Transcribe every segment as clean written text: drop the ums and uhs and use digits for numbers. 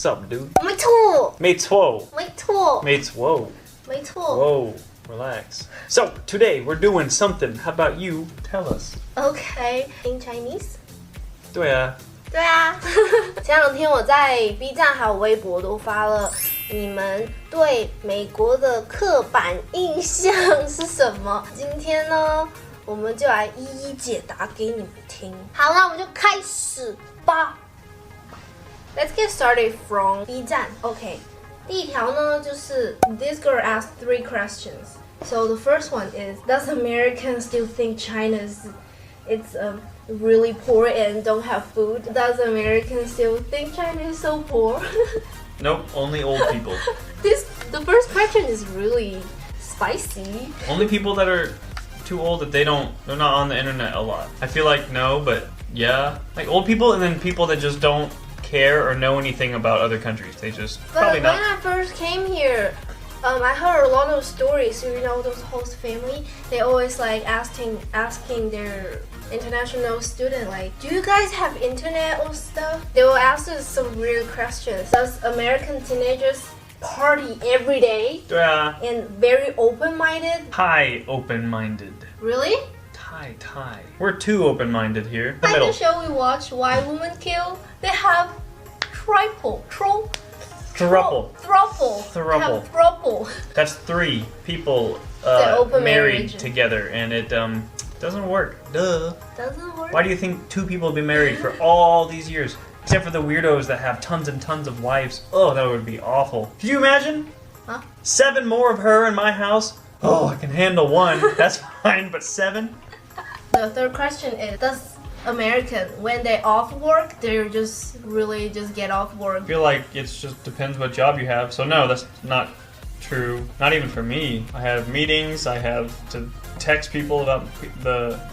What's up, dude? 没错，没错，没错，没错。没错。 Whoa, relax. So today we're doing something. How about you tell us? Okay, in Chinese. 对啊，对啊，前两天我在 B 站还有微博都发了，你们对美国的刻板印象是什么？今天呢，我们就来一一解答给你们听。好，那我们就开始吧。Let's get started from B 站。OK， 第一条呢就是 This girl asked 3 questions. So the first one is, does Americans still think China is really poor and don't have food? Does Americans still think China is so poor? Nope, only old people. The first question is really spicy. Only people that are too old that they're not on the internet a lot. I feel like no, but yeah. Like old people and then people that just don't care or know anything about other countries. They just probably But not. when I first came here, I heard a lot of stories. You know, those host family, they always like asking their international student, like, do you guys have internet or stuff? They will ask us some weird questions. Does American teenagers party every day 对啊 and very open-minded? 太 open-minded. Really? 太. We're too open-minded here. The Like middle. the show we watch, Why Women Kill, they have throuple. Throuple. They have throuple. That's 3 people The open married marriage. together, and it doesn't work. Duh. Doesn't work. Why do you think 2 people have been married for all these years? Except for the weirdos that have tons and tons of wives. Oh, that would be awful. Could you imagine? Huh? 7 more of her in my house? Oh, I can handle 1. That's fine, but 7? The third question is, does American, when they off work, they're just really just get off work? I feel like it just depends what job you have. So no, that's not true. Not even for me. I have meetings. I have to text people about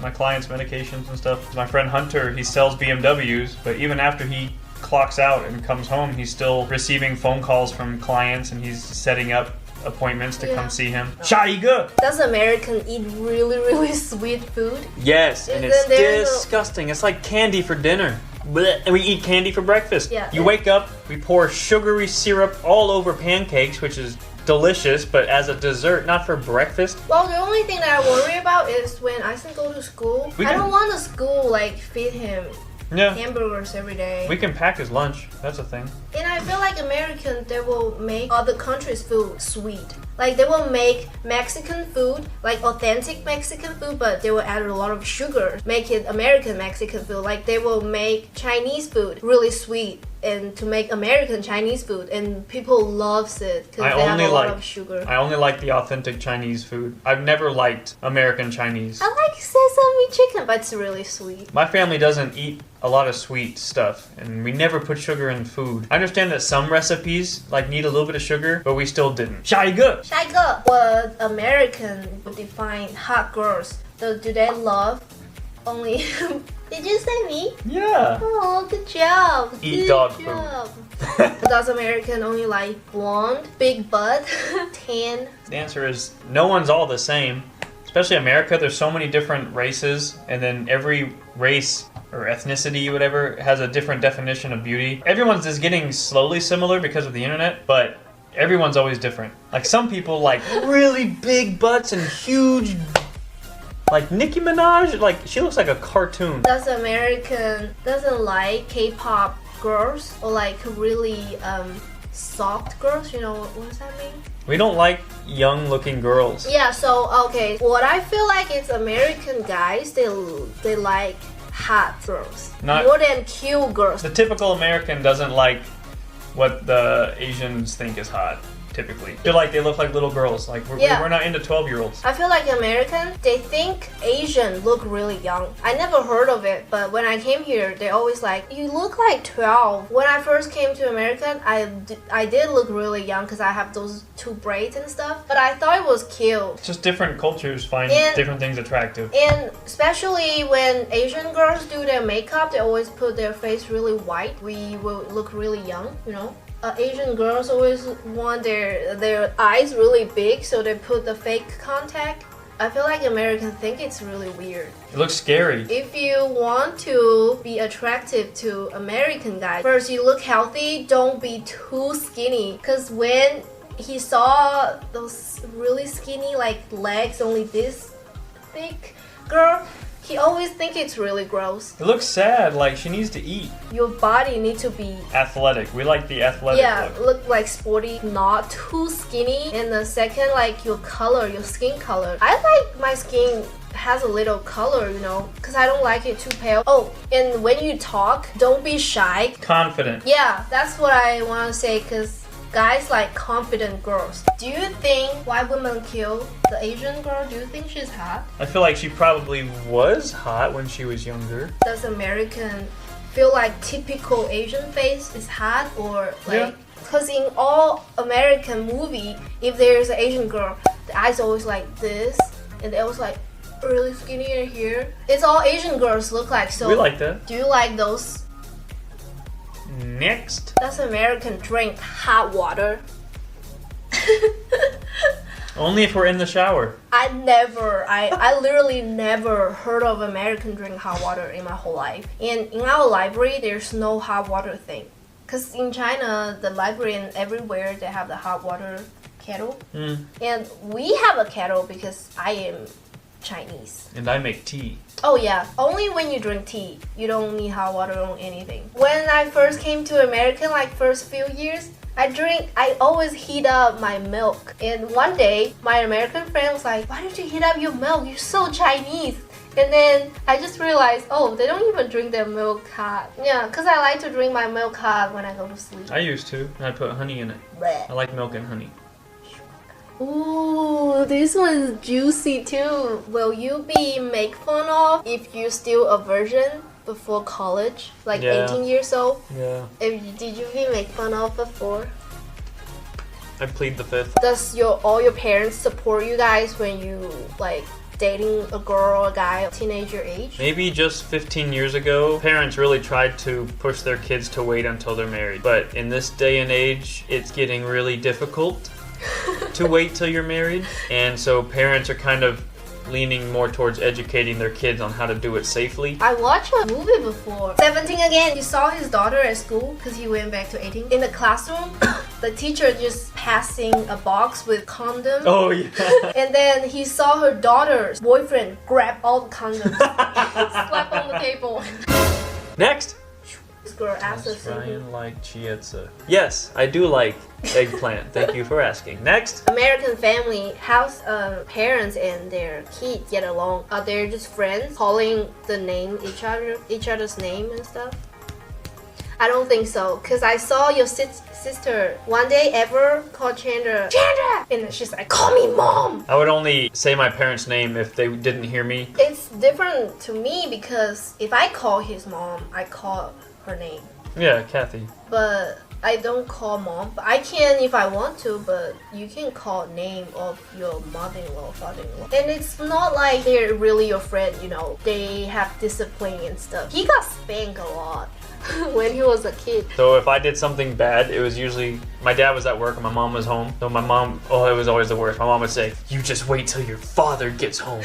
my clients' medications and stuff. My friend Hunter, he sells BMWs, but even after he clocks out and comes home, he's still receiving phone calls from clients and he's setting up appointments to come see him. 下一个 Does American eat really, really sweet food? Yes, and And it's then there's disgusting. It's like candy for dinner. Blech. And we eat candy for breakfast. Yeah. You wake up, we pour sugary syrup all over pancakes, which is delicious, but as a dessert, not for breakfast. Well, the only thing that I worry about is when I go to school, I don't want the school like feed him Yeah. hamburgers every day. We can pack his lunch. That's a thing. And I feel like American, they will make other countries' food sweet. Like they will make Mexican food, like authentic Mexican food, but they will add a lot of sugar, make it American Mexican food. Like they will make Chinese food really sweet and to make American Chinese food, and people loves it because they have a lot of sugar. I only like the authentic Chinese food. I've never liked American Chinese. I like sesame chicken, but it's really sweet. My family doesn't eat a lot of sweet stuff, and we never put sugar in food. I understand that some recipes like need a little bit of sugar, but we still didn't. 下一个下一个 what American would define hot girls? Do they love only? Did you say me? Yeah. Oh, good job. Eat Good dog job. Does American only like blonde, big butt, tan? The answer is no one's all the same. Especially America, there's so many different races, and then every race or ethnicity, whatever, has a different definition of beauty. Everyone's is getting slowly similar because of the internet, but everyone's always different. Like some people like really big butts and huge, like Nicki Minaj, like she looks like a cartoon. Does American doesn't like K-pop girls or like really soft girls? You know what does that mean? We don't like young looking girls. Yeah, so okay, what I feel like is American guys, they like hot girls more than cute girls. The typical American doesn't like what the Asians think is hot. Typically, feel like they look like little girls. Like we're not into 12-year-olds. I feel like American, they think Asian look really young. I never heard of it, but when I came here, they always like, you look like 12. When I first came to America, I did look really young because I have those 2 braids and stuff, but I thought it was cute. Just different cultures find different things attractive. And especially when Asian girls do their makeup, they always put their face really white. We will look really young, you know. Asian girls always want their eyes really big, so they put the fake contact I feel like Americans think it's really weird. It looks scary. If you want to be attractive to American guys, first you look healthy, don't be too skinny. Because when he saw those really skinny like legs, only this thick girl, he always think it's really gross. It looks sad, like she needs to eat. Your body needs to be Athletic. We like the athletic look like sporty, not too skinny. And the second, like your color, your skin color. I like my skin has a little color, you know, because I don't like it too pale. Oh, and when you talk, don't be shy. Confident. Yeah, that's what I want to say, because guys like confident girls. Do you think white women kill the Asian girl? Do you think she's hot? I feel like she probably was hot when she was younger. Does American feel like typical Asian face is hot, or like, because in all American movie, if there's an Asian girl, the eyes always like this, and they always like really skinny in here. It's all Asian girls look like. So we like that. Do you like those? Next. Does American drink hot water? Only if we're in the shower. I literally never heard of American drink hot water in my whole life. And in our library, there's no hot water thing. Because in China, the library and everywhere, they have the hot water kettle. And we have a kettle because I am Chinese. And I make tea. Oh yeah, only when you drink tea. You don't need hot water on anything. When I first came to America, like first few years, I always heat up my milk. And one day, my American friend was like, why don't you heat up your milk? You're so Chinese. And then I just realized, oh, they don't even drink their milk hot. Yeah, because I like to drink my milk hot when I go to sleep. I used to. I put honey in it. Blech. I like milk and honey. Ooh, this one's juicy too. Will you be made fun of if you're still a virgin before college, like 18 years old? Yeah. Did you be made fun of before? I plead the fifth. Does all your parents support you guys when you like dating a girl or a guy of teenager age? Maybe just 15 years ago, parents really tried to push their kids to wait until they're married. But in this day and age, it's getting really difficult to wait till you're married. And so parents are kind of leaning more towards educating their kids on how to do it safely. I watched a movie before. 17 again. He saw his daughter at school because he went back to 18. In the classroom, the teacher just passing a box with condoms. Oh yeah. And then he saw her daughter's boyfriend grab all the condoms, slap on the table. Next. This girl asked us. Ryan like chietza. Yes, I do like eggplant. Thank you for asking. Next. American family, how's parents and their kids get along? Are they just friends, calling the name each other's name and stuff? I don't think so, because I saw your sister one day ever call Chandra, and she's like, call me mom. I would only say my parents' name if they didn't hear me. It's different to me because if I call his mom, I call her name. Yeah, Kathy. But I don't call mom. But I can if I want to, but you can call name of your mother-in-law, father-in-law. And it's not like they're really your friend, you know. They have discipline and stuff. He got spanked a lot when he was a kid. So if I did something bad, it was usually, my dad was at work and my mom was home. So my mom, it was always the worst. My mom would say, you just wait till your father gets home.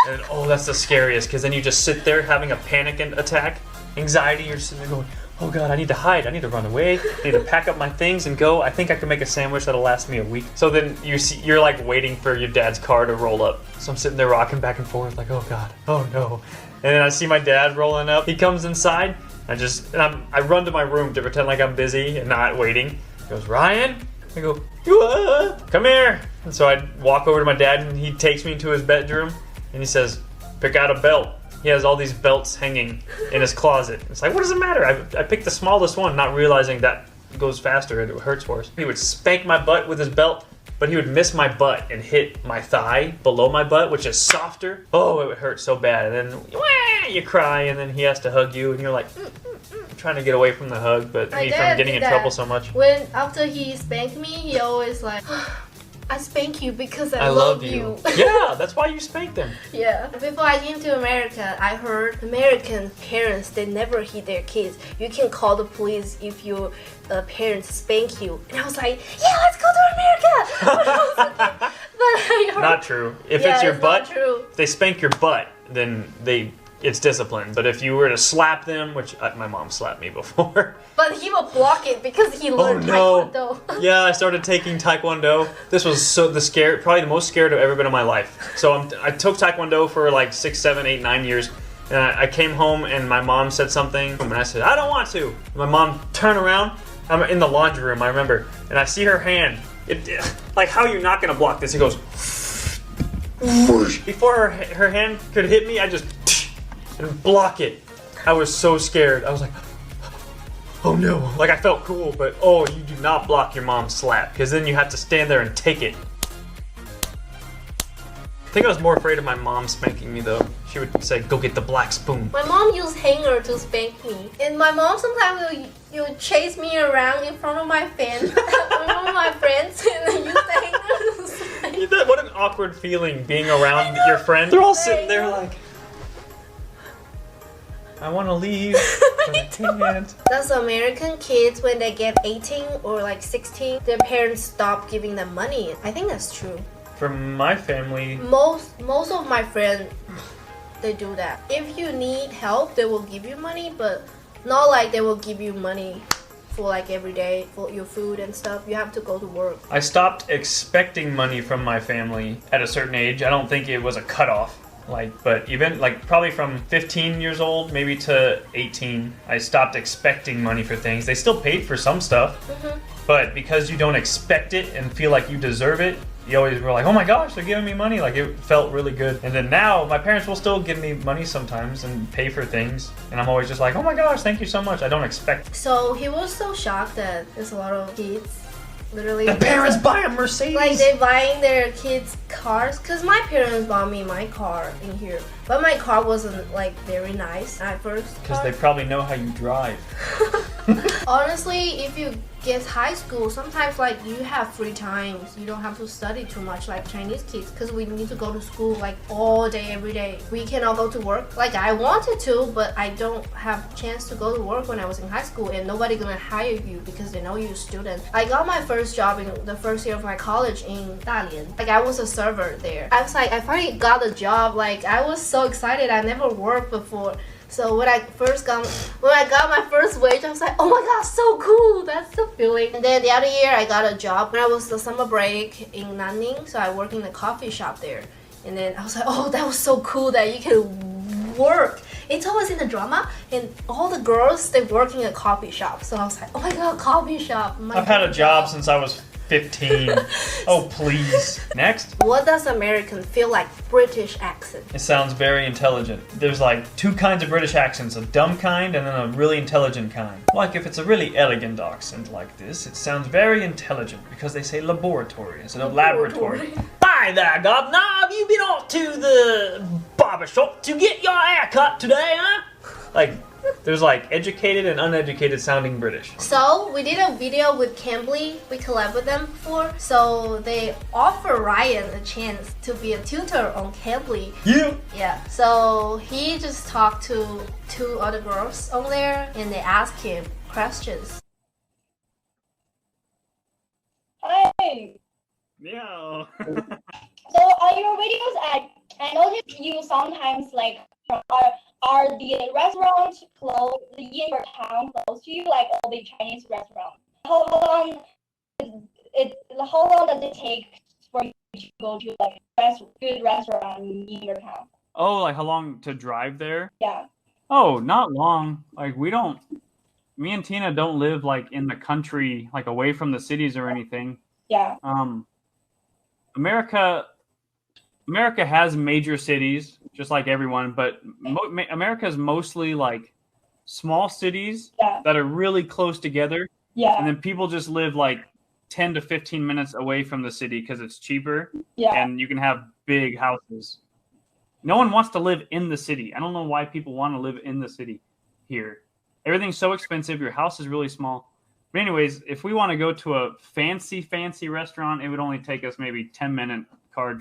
And that's the scariest, because then you just sit there having a panic attack, anxiety. You're sitting there going, oh God, I need to hide. I need to run away. I need to pack up my things and go. I think I can make a sandwich that'll last me a week. So then you're like waiting for your dad's car to roll up. So I'm sitting there rocking back and forth like, oh God, oh no. And then I see my dad rolling up. He comes inside. I run to my room to pretend like I'm busy and not waiting. He goes, Ryan? I go, come here. And so I walk over to my dad and he takes me into his bedroom and he says, pick out a belt. He has all these belts hanging in his closet. It's like, what does it matter? I picked the smallest one, not realizing that goes faster and it hurts worse. He would spank my butt with his belt, but he would miss my butt and hit my thigh below my butt, which is softer. Oh, it would hurt so bad. And then you cry, and then he has to hug you, and you're like trying to get away from the hug, but me from getting in trouble so much. When after he spanked me, he always like, I spank you because I love you. Yeah, that's why you spank them. Yeah. Before I came to America, I heard American parents, they never hit their kids. You can call the police if your parents spank you. And I was like, yeah, let's go to America. Not true. If Yeah, it's your it's not butt, true. if they spank your butt, then it's discipline. But if you were to slap them, which my mom slapped me before. But he will block it because he learned Taekwondo. Yeah, I started taking Taekwondo. This was probably the most scared I've ever been in my life. So I took Taekwondo for like 6, 7, 8, 9 years. And I came home and my mom said something, and I said, I don't want to. My mom turned around. I'm in the laundry room, I remember, and I see her hand. Like, how are you not gonna block this? It goes whoosh. Before her hand could hit me, I just and block it. I was so scared. I was like, oh no. Like, I felt cool, but you do not block your mom's slap, because then you have to stand there and take it. I think I was more afraid of my mom spanking me though. She would say, go get the black spoon. My mom used hanger to spank me. And my mom sometimes will chase me around in front of my friends, and then use the hanger to spank me. What an awkward feeling being around your friends. They're all sitting there like, I want to leave, but I can't. That's American kids, when they get 18 or like 16, their parents stop giving them money. I think that's true. For my family, Most of my friends, they do that. If you need help, they will give you money, but not like they will give you money for like every day for your food and stuff. You have to go to work. I stopped expecting money from my family at a certain age. I don't think it was a cutoff. But even probably from 15 years old, maybe to 18, I stopped expecting money for things. They still paid for some stuff, but because you don't expect it and feel like you deserve it, you always were like, oh my gosh, they're giving me money. Like, it felt really good. And then now, my parents will still give me money sometimes and pay for things. And I'm always just like, oh my gosh, thank you so much. I don't expect it. So he was so shocked that there's a lot of kids, literally. The parents buy a Mercedes. Like, they buying their kids cars. Because my parents bought me my car in here. But my car wasn't, like, very nice at first. Because they probably know how you drive. Honestly, if you get high school, sometimes like you have free times. You don't have to study too much like Chinese kids, because we need to go to school like all day, every day. We cannot go to work. Like, I wanted to, but I don't have chance to go to work when I was in high school, and nobody gonna hire you because they know you're a student. I got my first job in the first year of my college in Dalian. Like, I was a server there. I was like, I finally got a job. Like, I was so excited. I never worked before. So when I got my first wage, I was like, oh my god, so cool. That's the feeling. And then the other year, I got a job when I was the summer break in Nanning. So I worked in a coffee shop there. And then I was like, oh, that was so cool that you can work. It's always in the drama, and all the girls, they work in a coffee shop. So I was like, oh my god, coffee shop. I've had a job since I was 15. Oh, please. Next. What does American feel like British accent? It sounds very intelligent. There's like 2 kinds of British accents, a dumb kind and then a really intelligent kind. Like, if it's a really elegant accent like this, it sounds very intelligent because they say laboratory instead of laboratory. Hi there, governor. Have you been off to the barber shop to get your hair cut today, huh? Like, there's like educated and uneducated sounding British. So we did a video with Cambly. We collabed with them before. So they offer Ryan a chance to be a tutor on Cambly. Yeah. So he just talked to 2 other girls on there, and they asked him questions. Hi. Yeah. So your videos, I noticed you sometimes like are the restaurants close in your town close to you, like all the Chinese restaurants? How long does it take for you to go to like good restaurant in your town? Oh, like how long to drive there? Yeah. Oh, not long. Like, me and Tina don't live like in the country, like away from the cities or anything. Yeah. America has major cities, just like everyone, but America is mostly like small cities that are really close together. Yeah. And then people just live like 10 to 15 minutes away from the city because it's cheaper. Yeah. And you can have big houses. No one wants to live in the city. I don't know why people want to live in the city here. Everything's so expensive. Your house is really small. But anyways, if we want to go to a fancy restaurant, it would only take us maybe 10-minute car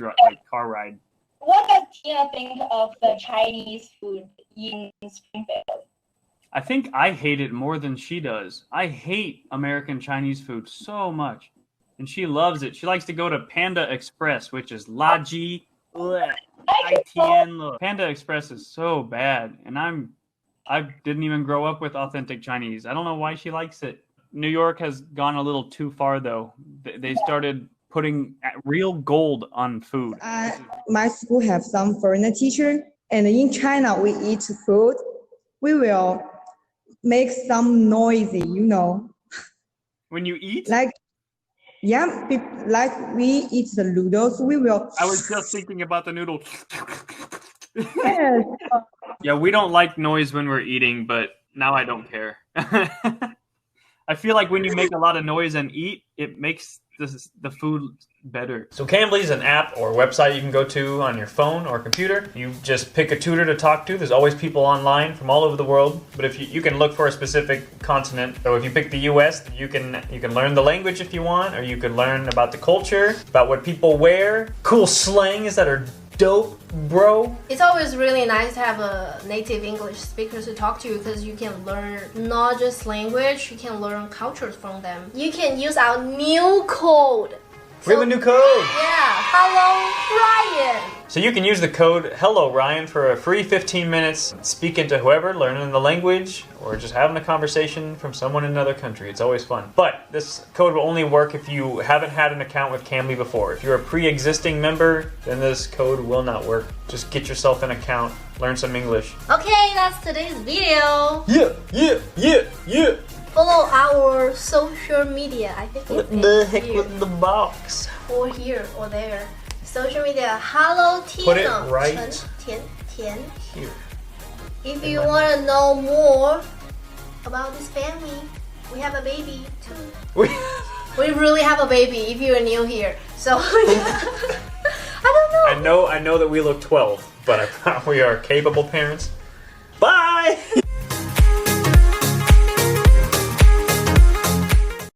ride. What does Tina think of the Chinese food in Springfield? I think I hate it more than she does. I hate American Chinese food so much. and she loves it. She likes to go to Panda Express, which is Laji. Panda Express is so bad, and I didn't even grow up with authentic Chinese. I don't know why she likes it. New York has gone a little too far, though. They started putting real gold on food. My school have some foreigner teacher, and in China we eat food. We will make some noisy, When you eat? Like we eat the noodles, we will. I was just thinking about the noodle. Yes. Yeah, we don't like noise when we're eating, but now I don't care. I feel like when you make a lot of noise and eat, it makes the food better. So Cambly is an app or website you can go to on your phone or computer. You just pick a tutor to talk to. There's always people online from all over the world. But if you can look for a specific continent. So if you pick the US, you can learn the language if you want, or you can learn about the culture, about what people wear, cool slangs that are dope, bro. It's always really nice to have a native English speaker to talk to, because you can learn not just language, you can learn cultures from them. You can use our new code. We have a new code. Yeah, hello Ryan. So you can use the code Hello Ryan for a free 15 minutes speaking to whoever, learning the language, or just having a conversation from someone in another country. It's always fun. But this code will only work if you haven't had an account with Cambly before. If you're a pre-existing member, then this code will not work. Just get yourself an account, learn some English. Okay, that's today's video. Yeah. Follow our social media. I think What it's the heck here. with the box? Or here or there. Social media. Hello Tina. Put it right Tian. here. If you want to know more about this family, we have a baby too. We really have a baby if you're new here. So I don't know. I know that we look 12, but we are capable parents. Bye!